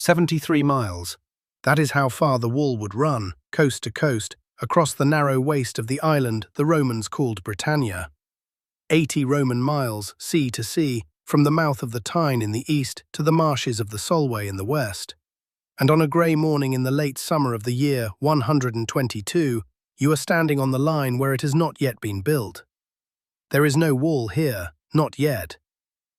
73 miles. That is how far the wall would run, coast to coast, across the narrow waste of the island the Romans called Britannia. 80 Roman miles, sea to sea, from the mouth of the Tyne in the east to the marshes of the Solway in the west. And on a grey morning in the late summer of the year 122, you are standing on the line where it has not yet been built. There is no wall here, not yet.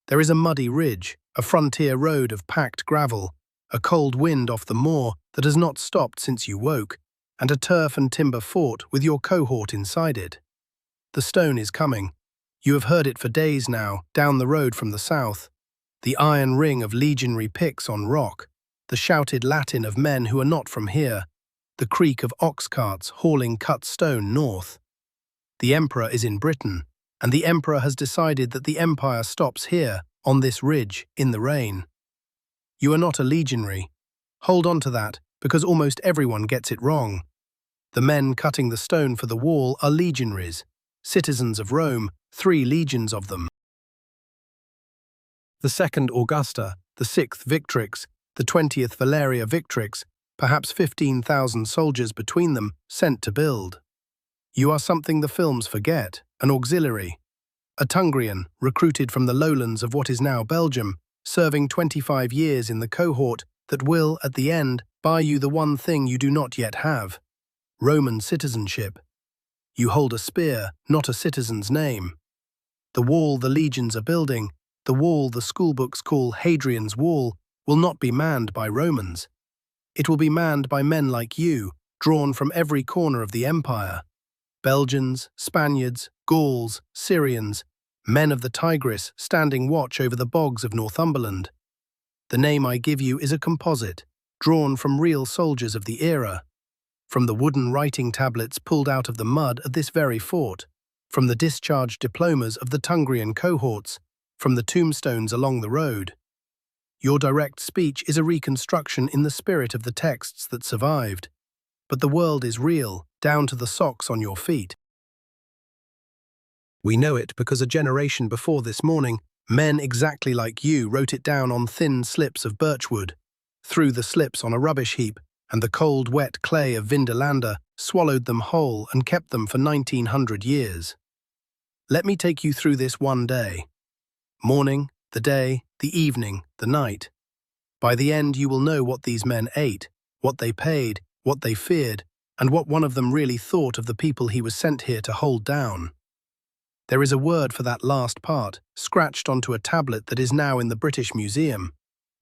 There is a muddy ridge, a frontier road of packed gravel, a cold wind off the moor that has not stopped since you woke, and a turf and timber fort with your cohort inside it. The stone is coming. You have heard it for days now, down the road from the south. The iron ring of legionary picks on rock, the shouted Latin of men who are not from here, the creak of ox carts hauling cut stone north. The emperor is in Britain, and the emperor has decided that the empire stops here, on this ridge, in the rain. You are not a legionary. Hold on to that, because almost everyone gets it wrong. The men cutting the stone for the wall are legionaries, citizens of Rome, 3 legions of them. The 2nd Augusta, the 6th Victrix, the 20th Valeria Victrix, perhaps 15,000 soldiers between them, sent to build. You are something the films forget, an auxiliary. A Tungrian, recruited from the lowlands of what is now Belgium, serving 25 years in the cohort that will, at the end, buy you the one thing you do not yet have: Roman citizenship. You hold a spear, not a citizen's name. The wall the legions are building, the wall the schoolbooks call Hadrian's Wall, will not be manned by Romans. It will be manned by men like you, drawn from every corner of the empire. Belgians, Spaniards, Gauls, Syrians, men of the Tigris standing watch over the bogs of Northumberland. The name I give you is a composite, drawn from real soldiers of the era, from the wooden writing tablets pulled out of the mud at this very fort, from the discharged diplomas of the Tungrian cohorts, from the tombstones along the road. Your direct speech is a reconstruction in the spirit of the texts that survived, but the world is real, down to the socks on your feet. We know it because a generation before this morning, men exactly like you wrote it down on thin slips of birchwood, threw the slips on a rubbish heap, and the cold, wet clay of Vindolanda swallowed them whole and kept them for 1900 years. Let me take you through this one day. Morning, the day, the evening, the night. By the end you will know what these men ate, what they paid, what they feared, and what one of them really thought of the people he was sent here to hold down. There is a word for that last part, scratched onto a tablet that is now in the British Museum,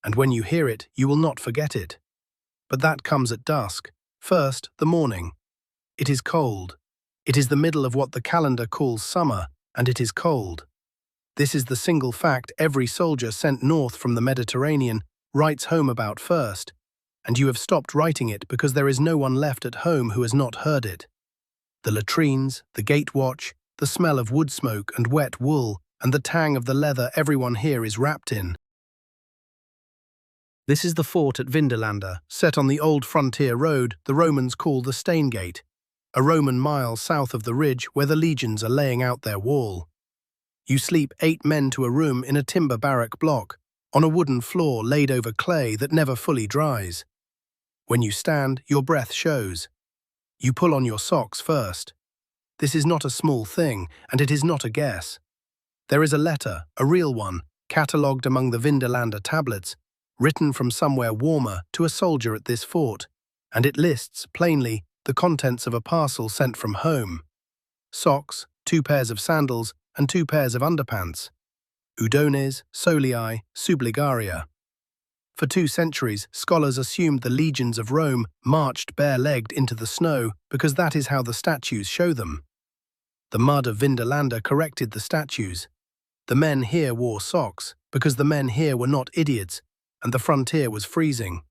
and when you hear it, you will not forget it. But that comes at dusk. First, the morning. It is cold. It is the middle of what the calendar calls summer, and it is cold. This is the single fact every soldier sent north from the Mediterranean writes home about first, and you have stopped writing it because there is no one left at home who has not heard it. The latrines, the gate watch, the smell of wood smoke and wet wool, and the tang of the leather everyone here is wrapped in. This is the fort at Vindolanda, set on the old frontier road the Romans call the Staingate, a Roman mile south of the ridge where the legions are laying out their wall. You sleep 8 men to a room in a timber barrack block, on a wooden floor laid over clay that never fully dries. When you stand, your breath shows. You pull on your socks first. This is not a small thing, and it is not a guess. There is a letter, a real one, catalogued among the Vindolanda tablets, written from somewhere warmer to a soldier at this fort, and it lists, plainly, the contents of a parcel sent from home. Socks, 2 pairs of sandals, and 2 pairs of underpants. Udones, solii, subligaria. For 2 centuries, scholars assumed the legions of Rome marched bare-legged into the snow because that is how the statues show them. The mud of Vindolanda corrected the statues. The men here wore socks because the men here were not idiots, and the frontier was freezing.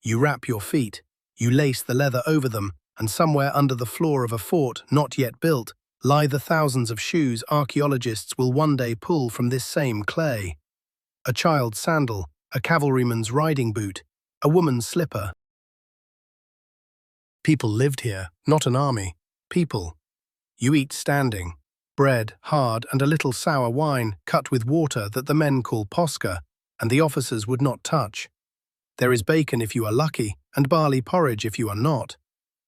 You wrap your feet, you lace the leather over them, and somewhere under the floor of a fort not yet built lie the thousands of shoes archaeologists will one day pull from this same clay. A child's sandal, a cavalryman's riding boot, a woman's slipper. People lived here, not an army. People. You eat standing. Bread, hard, and a little sour wine cut with water that the men call posca, and the officers would not touch. There is bacon if you are lucky, and barley porridge if you are not.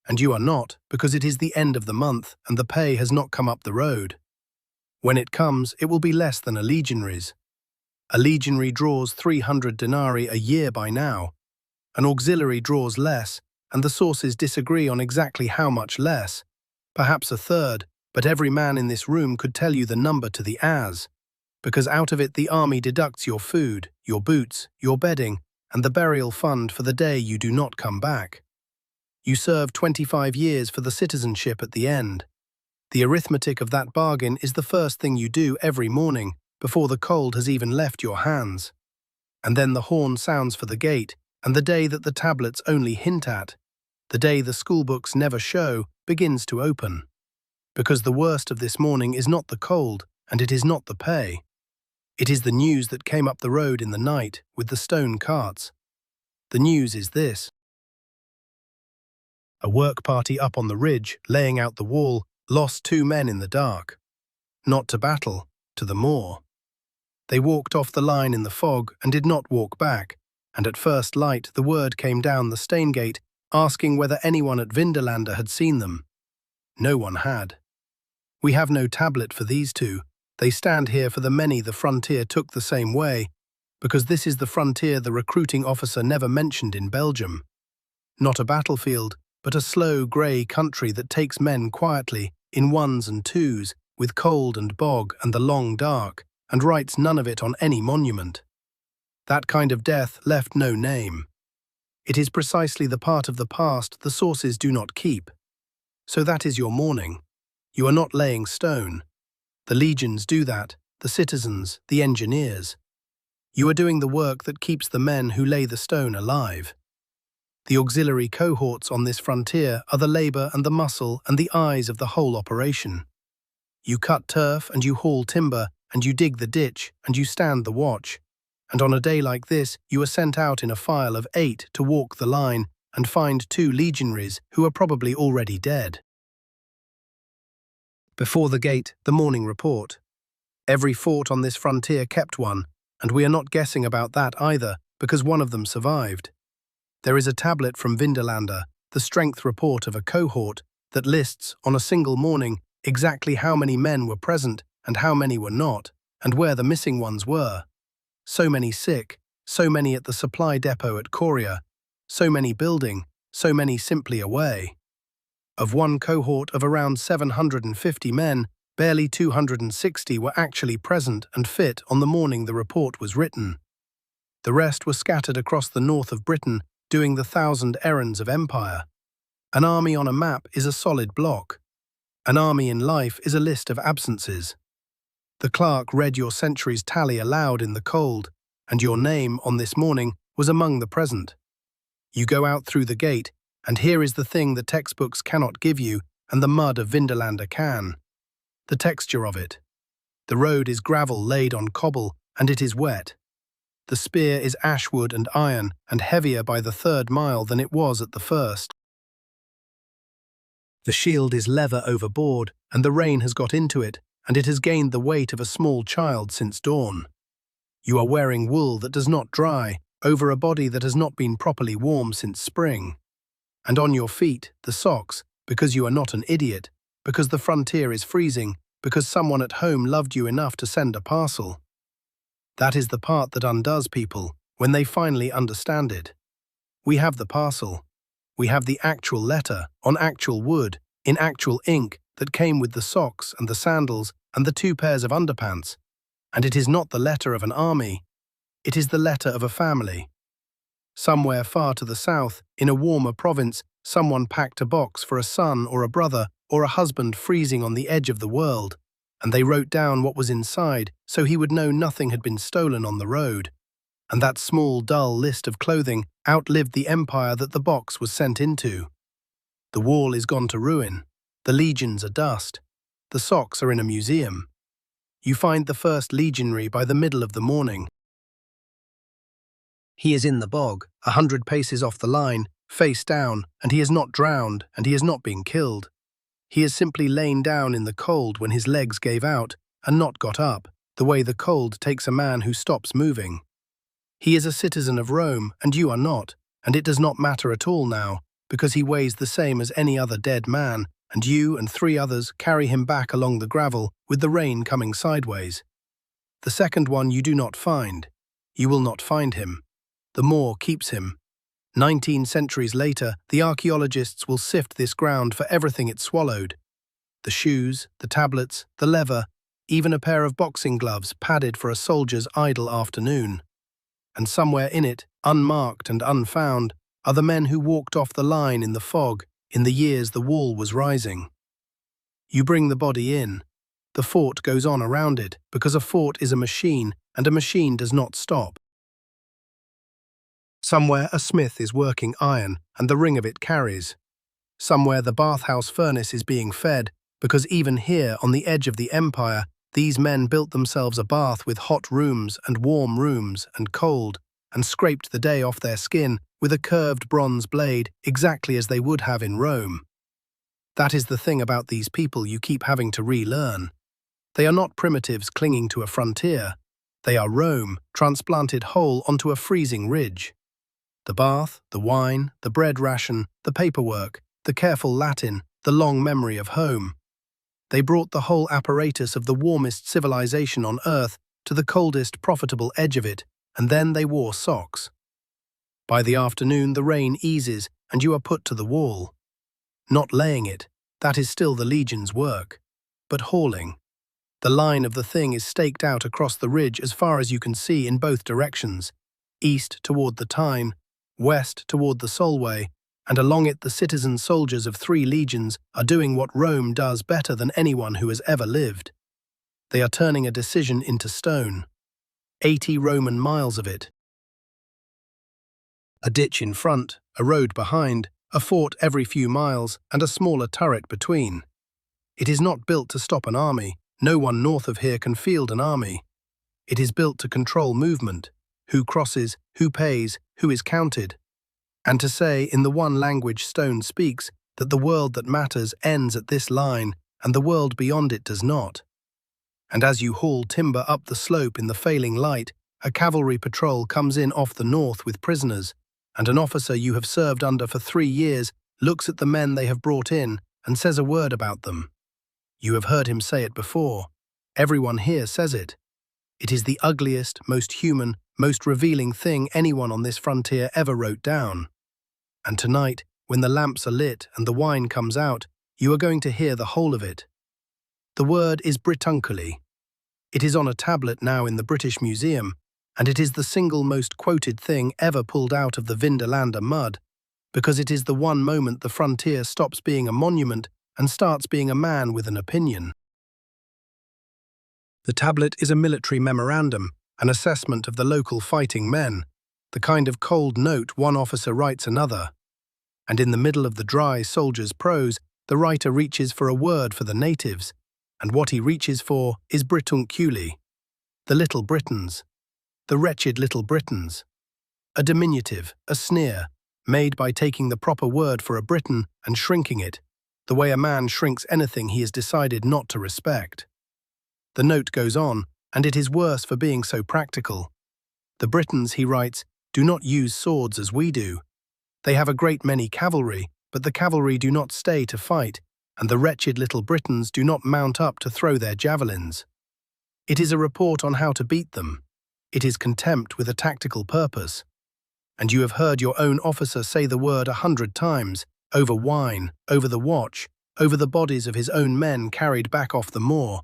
And you are not, because it is the end of the month and the pay has not come up the road. When it comes, it will be less than a legionary's. A legionary draws 300 denarii a year by now. An auxiliary draws less, and the sources disagree on exactly how much less. Perhaps a third, but every man in this room could tell you the number to the as, because out of it the army deducts your food, your boots, your bedding, and the burial fund for the day you do not come back. You serve 25 years for the citizenship at the end. The arithmetic of that bargain is the first thing you do every morning, before the cold has even left your hands. And then the horn sounds for the gate, and the day that the tablets only hint at, the day the schoolbooks never show, begins to open. Because the worst of this morning is not the cold, and it is not the pay. It is the news that came up the road in the night with the stone carts. The news is this. A work party up on the ridge, laying out the wall, lost 2 men in the dark. Not to battle, to the moor. They walked off the line in the fog and did not walk back, and at first light the word came down the Steingate asking whether anyone at Vindolanda had seen them. No one had. We have no tablet for these two. They stand here for the many the frontier took the same way, because this is the frontier the recruiting officer never mentioned in Belgium. Not a battlefield, but a slow, grey country that takes men quietly, in ones and twos, with cold and bog and the long dark, and writes none of it on any monument. That kind of death left no name. It is precisely the part of the past the sources do not keep. So that is your mourning. You are not laying stone. The legions do that, the citizens, the engineers. You are doing the work that keeps the men who lay the stone alive. The auxiliary cohorts on this frontier are the labour and the muscle and the eyes of the whole operation. You cut turf and you haul timber and you dig the ditch and you stand the watch. And on a day like this, you are sent out in a file of 8 to walk the line and find 2 legionaries who are probably already dead. Before the gate, the morning report. Every fort on this frontier kept one, and we are not guessing about that either, because one of them survived. There is a tablet from Vindolanda, the strength report of a cohort, that lists, on a single morning, exactly how many men were present and how many were not, and where the missing ones were. So many sick, so many at the supply depot at Coria, so many building, so many simply away. Of one cohort of around 750 men, barely 260 were actually present and fit on the morning the report was written. The rest were scattered across the north of Britain, doing the 1,000 errands of empire. An army on a map is a solid block. An army in life is a list of absences. The clerk read your century's tally aloud in the cold, and your name on this morning was among the present. You go out through the gate, and here is the thing the textbooks cannot give you, and the mud of Vindolanda can. The texture of it. The road is gravel laid on cobble, and it is wet. The spear is ash wood and iron, and heavier by the 3rd mile than it was at the first. The shield is leather overboard, and the rain has got into it, and it has gained the weight of a small child since dawn. You are wearing wool that does not dry, over a body that has not been properly warm since spring. And on your feet, the socks, because you are not an idiot, because the frontier is freezing, because someone at home loved you enough to send a parcel. That is the part that undoes people, when they finally understand it. We have the parcel. We have the actual letter, on actual wood, in actual ink, that came with the socks and the sandals and the 2 pairs of underpants. And it is not the letter of an army. It is the letter of a family. Somewhere far to the south, in a warmer province, someone packed a box for a son or a brother or a husband freezing on the edge of the world, and they wrote down what was inside so he would know nothing had been stolen on the road. And that small, dull list of clothing outlived the empire that the box was sent into. The wall is gone to ruin. The legions are dust. The socks are in a museum. You find the first legionary by the middle of the morning. He is in the bog, 100 paces off the line, face down, and he is not drowned, and he has not been killed. He has simply lain down in the cold when his legs gave out, and not got up, the way the cold takes a man who stops moving. He is a citizen of Rome, and you are not, and it does not matter at all now, because he weighs the same as any other dead man, and you and 3 others carry him back along the gravel with the rain coming sideways. The second one you do not find. You will not find him. The moor keeps him. 19 centuries later, the archaeologists will sift this ground for everything it swallowed. The shoes, the tablets, the lever, even a pair of boxing gloves padded for a soldier's idle afternoon. And somewhere in it, unmarked and unfound, are the men who walked off the line in the fog in the years the wall was rising. You bring the body in. The fort goes on around it, because a fort is a machine, and a machine does not stop. Somewhere a smith is working iron, and the ring of it carries. Somewhere the bathhouse furnace is being fed, because even here, on the edge of the empire, these men built themselves a bath with hot rooms and warm rooms and cold, and scraped the day off their skin with a curved bronze blade exactly as they would have in Rome. That is the thing about these people you keep having to relearn. They are not primitives clinging to a frontier. They are Rome, transplanted whole onto a freezing ridge. The bath, the wine, the bread ration, the paperwork, the careful Latin, the long memory of home. They brought the whole apparatus of the warmest civilization on earth to the coldest profitable edge of it, and then they wore socks. By the afternoon the rain eases and you are put to the wall. Not laying it, that is still the legion's work, but hauling. The line of the thing is staked out across the ridge as far as you can see in both directions, east toward the Tyne, west toward the Solway, and along it the citizen soldiers of 3 legions are doing what Rome does better than anyone who has ever lived. They are turning a decision into stone. 80 Roman miles of it. A ditch in front, a road behind, a fort every few miles, and a smaller turret between. It is not built to stop an army. No one north of here can field an army. It is built to control movement, who crosses, who pays, who is counted, and to say in the one language stone speaks that the world that matters ends at this line and the world beyond it does not. And as you haul timber up the slope in the failing light, a cavalry patrol comes in off the north with prisoners, and an officer you have served under for 3 years looks at the men they have brought in and says a word about them. You have heard him say it before. Everyone here says it. It is the ugliest, most human, most revealing thing anyone on this frontier ever wrote down. And tonight, when the lamps are lit and the wine comes out, you are going to hear the whole of it. The word is Britunculi. It is on a tablet now in the British Museum, and it is the single most quoted thing ever pulled out of the Vindolanda mud, because it is the one moment the frontier stops being a monument and starts being a man with an opinion. The tablet is a military memorandum, an assessment of the local fighting men, the kind of cold note one officer writes another. And in the middle of the dry soldier's prose, the writer reaches for a word for the natives, and what he reaches for is Britunculi, the little Britons, the wretched little Britons. A diminutive, a sneer, made by taking the proper word for a Briton and shrinking it, the way a man shrinks anything he has decided not to respect. The note goes on, and it is worse for being so practical. The Britons, he writes, do not use swords as we do. They have a great many cavalry, but the cavalry do not stay to fight, and the wretched little Britons do not mount up to throw their javelins. It is a report on how to beat them. It is contempt with a tactical purpose. And you have heard your own officer say the word 100 times, over wine, over the watch, over the bodies of his own men carried back off the moor,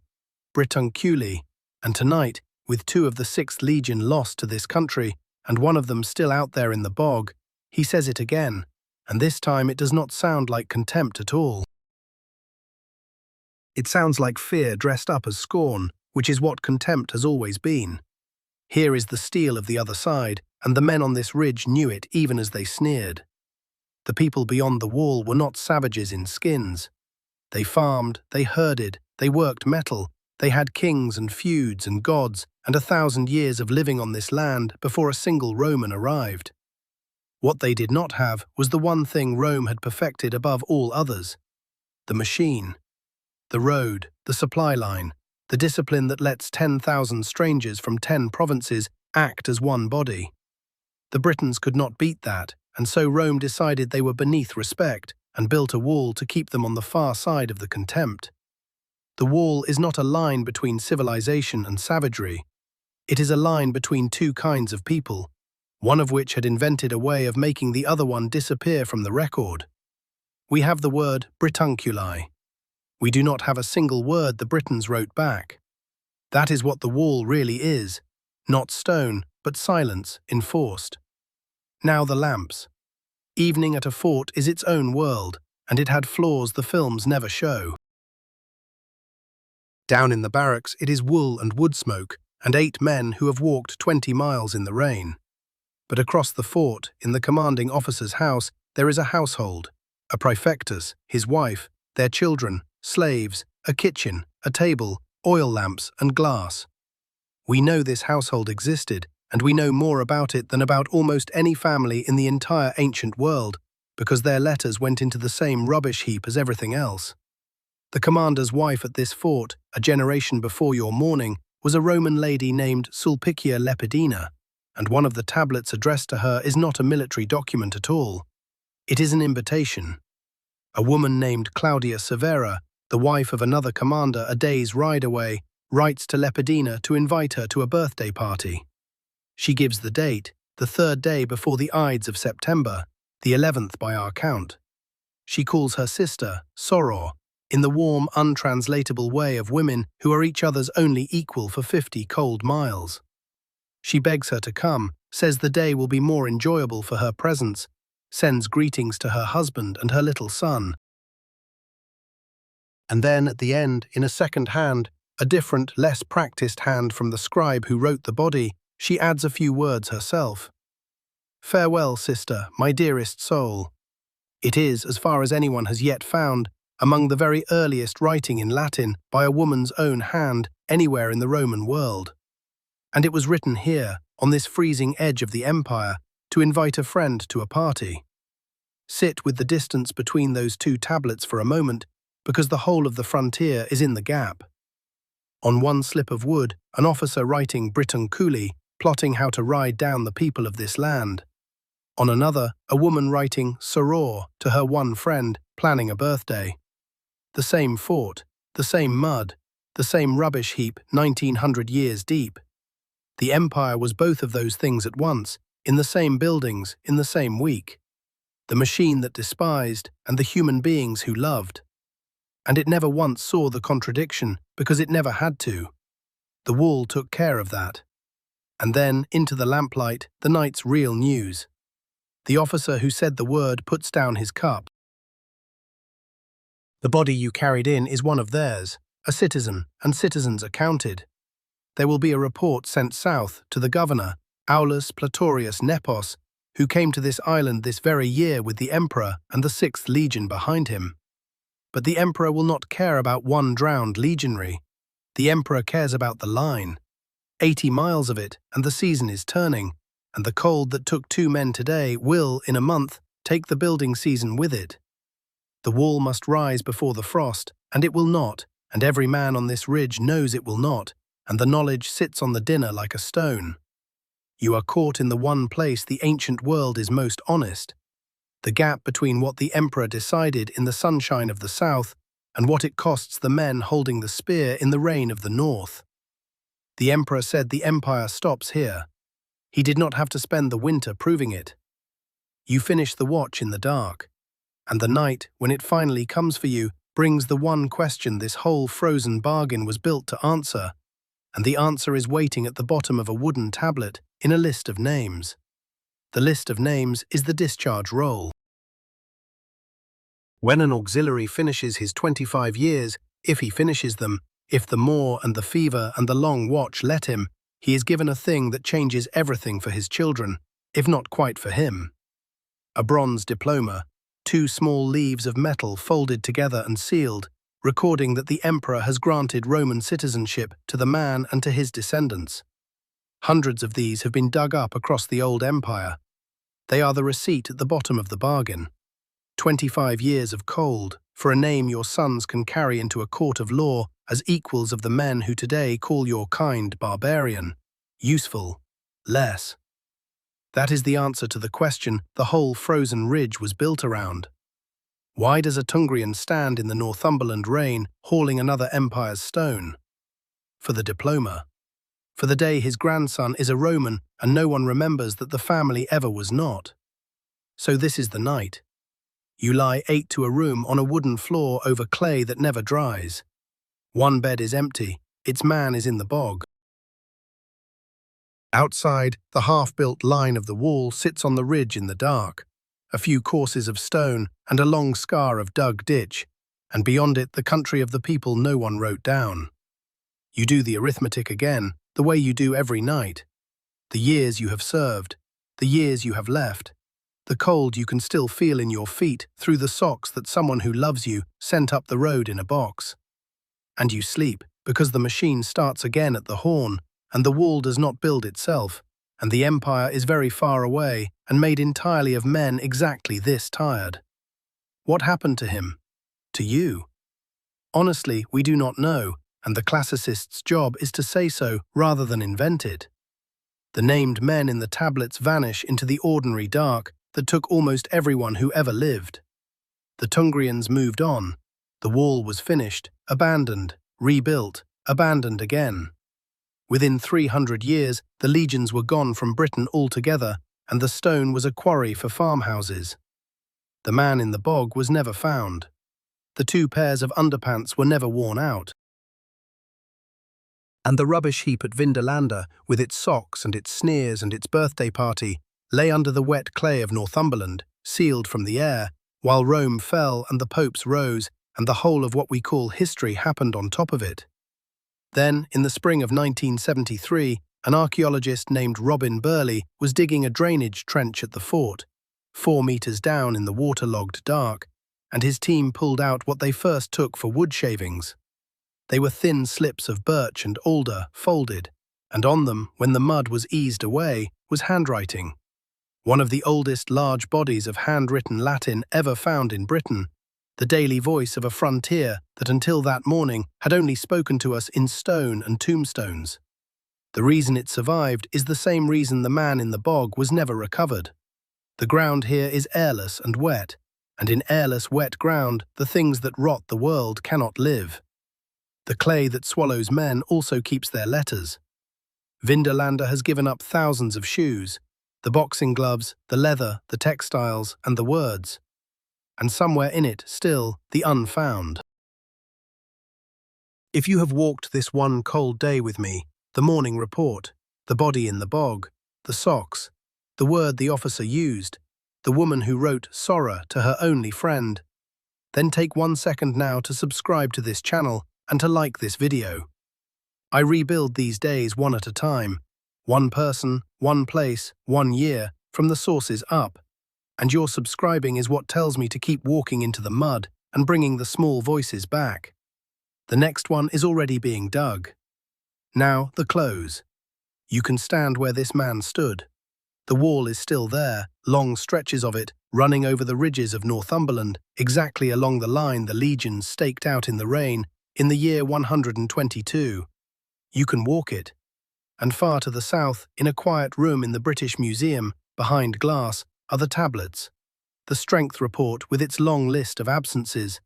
Britunculi, and tonight, with 2 of the 6th Legion lost to this country, and one of them still out there in the bog, he says it again, and this time it does not sound like contempt at all. It sounds like fear dressed up as scorn, which is what contempt has always been. Here is the steel of the other side, and the men on this ridge knew it even as they sneered. The people beyond the wall were not savages in skins. They farmed, they herded, they worked metal, they had kings and feuds and gods and 1,000 years of living on this land before a single Roman arrived. What they did not have was the one thing Rome had perfected above all others: the machine, the road, the supply line, the discipline that lets 10,000 strangers from 10 provinces act as one body. The Britons could not beat that, and so Rome decided they were beneath respect and built a wall to keep them on the far side of the contempt. The wall is not a line between civilization and savagery. It is a line between two kinds of people, one of which had invented a way of making the other one disappear from the record. We have the word Britunculi. We do not have a single word the Britons wrote back. That is what the wall really is, not stone, but silence enforced. Now the lamps. Evening at a fort is its own world, and it had flaws the films never show. Down in the barracks it is wool and wood smoke, and 8 men who have walked 20 miles in the rain. But across the fort, in the commanding officer's house, there is a household, a praefectus, his wife, their children, slaves, a kitchen, a table, oil lamps and glass. We know this household existed, and we know more about it than about almost any family in the entire ancient world, because their letters went into the same rubbish heap as everything else. The commander's wife at this fort, a generation before your morning, was a Roman lady named Sulpicia Lepidina, and one of the tablets addressed to her is not a military document at all. It is an invitation. A woman named Claudia Severa, the wife of another commander a day's ride away, writes to Lepidina to invite her to a birthday party. She gives the date, the 3rd day before the Ides of September, the 11th by our count. She calls her sister, Soror, in the warm, untranslatable way of women who are each other's only equal for 50 cold miles. She begs her to come, says the day will be more enjoyable for her presence, sends greetings to her husband and her little son. And then, at the end, in a second hand, a different, less practiced hand from the scribe who wrote the body, she adds a few words herself. Farewell, sister, my dearest soul. It is, as far as anyone has yet found, among the very earliest writing in Latin by a woman's own hand anywhere in the Roman world. And it was written here, on this freezing edge of the empire, to invite a friend to a party. Sit with the distance between those 2 tablets for a moment, because the whole of the frontier is in the gap. On one slip of wood, an officer writing Britunculi, plotting how to ride down the people of this land. On another, a woman writing Soror to her one friend, planning a birthday. The same fort, the same mud, the same rubbish heap 1900 years deep. The empire was both of those things at once, in the same buildings, in the same week. The machine that despised, and the human beings who loved. And it never once saw the contradiction, because it never had to. The wall took care of that. And then, into the lamplight, the night's real news. The officer who said the word puts down his cup. The body you carried in is one of theirs, a citizen, and citizens are counted. There will be a report sent south to the governor, Aulus Platorius Nepos, who came to this island this very year with the emperor and the 6th legion behind him. But the emperor will not care about one drowned legionary. The emperor cares about the line. 80 miles of it, and the season is turning, and the cold that took 2 men today will, in a month, take the building season with it. The wall must rise before the frost, and it will not, and every man on this ridge knows it will not, and the knowledge sits on the dinner like a stone. You are caught in the one place the ancient world is most honest, the gap between what the emperor decided in the sunshine of the south and what it costs the men holding the spear in the rain of the north. The emperor said the empire stops here. He did not have to spend the winter proving it. You finish the watch in the dark, and the night, when it finally comes for you, brings the one question this whole frozen bargain was built to answer, and the answer is waiting at the bottom of a wooden tablet in a list of names. The list of names is the discharge roll. When an auxiliary finishes his 25 years, if he finishes them, if the more and the fever and the long watch let him, he is given a thing that changes everything for his children, if not quite for him. A bronze diploma, 2 small leaves of metal folded together and sealed, recording that the emperor has granted Roman citizenship to the man and to his descendants. Hundreds of these have been dug up across the old empire. They are the receipt at the bottom of the bargain. 25 years of cold, for a name your sons can carry into a court of law as equals of the men who today call your kind barbarian, useful, less. That is the answer to the question the whole frozen ridge was built around. Why does a Tungrian stand in the Northumberland rain hauling another empire's stone? For the diploma. For the day his grandson is a Roman and no one remembers that the family ever was not. So this is the night. You lie 8 to a room on a wooden floor over clay that never dries. One bed is empty, its man is in the bog. Outside, the half-built line of the wall sits on the ridge in the dark, a few courses of stone and a long scar of dug ditch, and beyond it the country of the people no one wrote down. You do the arithmetic again, the way you do every night. The years you have served, the years you have left, the cold you can still feel in your feet through the socks that someone who loves you sent up the road in a box. And you sleep, because the machine starts again at the horn, and the wall does not build itself, and the empire is very far away and made entirely of men exactly this tired. What happened to him? To you? Honestly, we do not know, and the classicist's job is to say so rather than invent it. The named men in the tablets vanish into the ordinary dark that took almost everyone who ever lived. The Tungrians moved on. The wall was finished, abandoned, rebuilt, abandoned again. Within 300 years, the legions were gone from Britain altogether, and the stone was a quarry for farmhouses. The man in the bog was never found. The 2 pairs of underpants were never worn out. And the rubbish heap at Vindolanda, with its socks and its sneers and its birthday party, lay under the wet clay of Northumberland, sealed from the air, while Rome fell and the popes rose, and the whole of what we call history happened on top of it. Then, in the spring of 1973, an archaeologist named Robin Burley was digging a drainage trench at the fort, 4 meters down in the waterlogged dark, and his team pulled out what they first took for wood shavings. They were thin slips of birch and alder folded, and on them, when the mud was eased away, was handwriting. One of the oldest large bodies of handwritten Latin ever found in Britain, the daily voice of a frontier that until that morning had only spoken to us in stone and tombstones. The reason it survived is the same reason the man in the bog was never recovered. The ground here is airless and wet, and in airless, wet ground, the things that rot the world cannot live. The clay that swallows men also keeps their letters. Vindolanda has given up thousands of shoes, the boxing gloves, the leather, the textiles, and the words. And somewhere in it, still, the unfound. If you have walked this one cold day with me, the morning report, the body in the bog, the socks, the word the officer used, the woman who wrote sorrow to her only friend, then take 1 second now to subscribe to this channel and to like this video. I rebuild these days one at a time, one person, one place, 1 year, from the sources up, and your subscribing is what tells me to keep walking into the mud and bringing the small voices back. The next one is already being dug. Now, the close. You can stand where this man stood. The wall is still there, long stretches of it, running over the ridges of Northumberland, exactly along the line the legions staked out in the rain, in the year 122. You can walk it. And far to the south, in a quiet room in the British Museum, behind glass, are the tablets. The strength report with its long list of absences.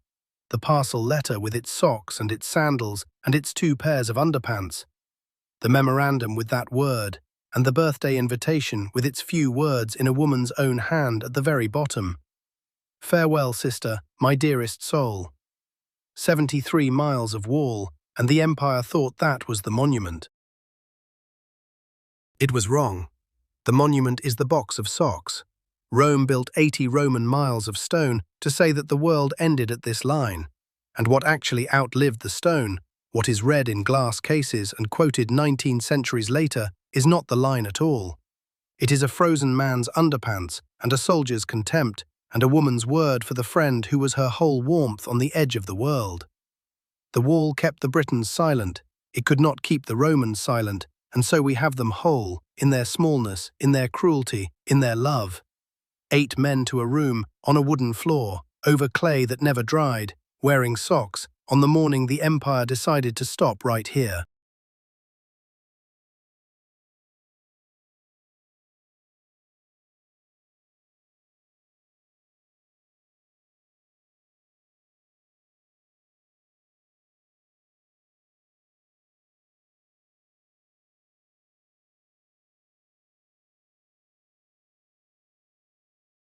The parcel letter with its socks and its sandals and its 2 pairs of underpants. The memorandum with that word, and the birthday invitation with its few words in a woman's own hand at the very bottom. Farewell, sister, my dearest soul. 73 miles of wall, and the empire thought that was the monument. It was wrong. The monument is the box of socks. Rome built 80 Roman miles of stone to say that the world ended at this line, and what actually outlived the stone, what is read in glass cases and quoted 19 centuries later, is not the line at all. It is a frozen man's underpants and a soldier's contempt and a woman's word for the friend who was her whole warmth on the edge of the world. The wall kept the Britons silent, it could not keep the Romans silent, and so we have them whole, in their smallness, in their cruelty, in their love. 8 men to a room, on a wooden floor, over clay that never dried, wearing socks, on the morning the empire decided to stop right here.